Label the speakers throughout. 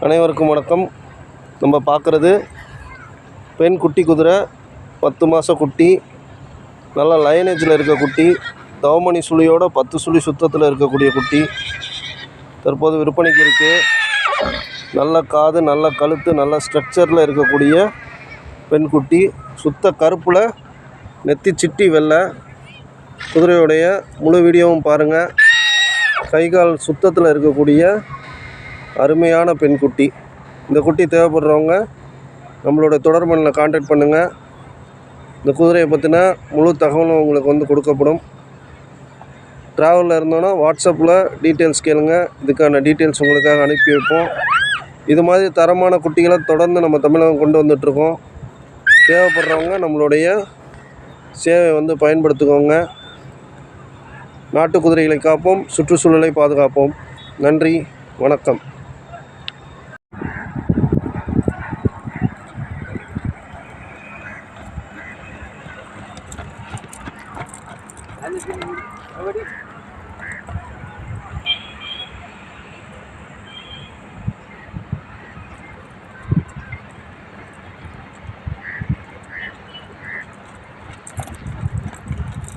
Speaker 1: அனைவருக்கும் வணக்கம். நம்ம பார்க்குறது பெண் குட்டி குதிரை, 10 மாத குட்டி, நல்ல லைனேஜில் இருக்க குட்டி, தவமணி சுழியோட 10 சுழி சுத்தத்தில் இருக்கக்கூடிய குட்டி தற்போது விற்பனைக்கு இருக்குது. நல்ல காது, நல்ல கழுத்து, நல்ல ஸ்ட்ரக்சரில் இருக்கக்கூடிய பெண் குட்டி. சுத்த கருப்பில் நெத்தி சிட்டி வெள்ளை. குதிரையுடைய முழு வீடியோவும் பாருங்கள். கை கால் சுத்தத்தில் இருக்கக்கூடிய அருமையான பெண் குட்டி. இந்த குட்டி தேவைப்படுறவங்க நம்மளோட தொடர்புகளில் கான்டாக்ட் பண்ணுங்கள். இந்த குதிரையை பற்றின முழு தகவலும் உங்களுக்கு கொடுக்கப்படும். ட்ராவலில் இருந்தோன்னா வாட்ஸ்அப்பில் டீட்டெயில்ஸ் கேளுங்க. இதுக்கான டீட்டெயில்ஸ் உங்களுக்காக அனுப்பி வைப்போம். இது மாதிரி தரமான குட்டிகளை தொடர்ந்து நம்ம தமிழகம் கொண்டு வந்துட்ருக்கோம். தேவைப்படுறவங்க நம்மளுடைய சேவை பயன்படுத்திக்கோங்க. நாட்டு குதிரைகளை காப்போம், சுற்றுச்சூழலை பாதுகாப்போம். நன்றி, வணக்கம்.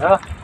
Speaker 2: Ja.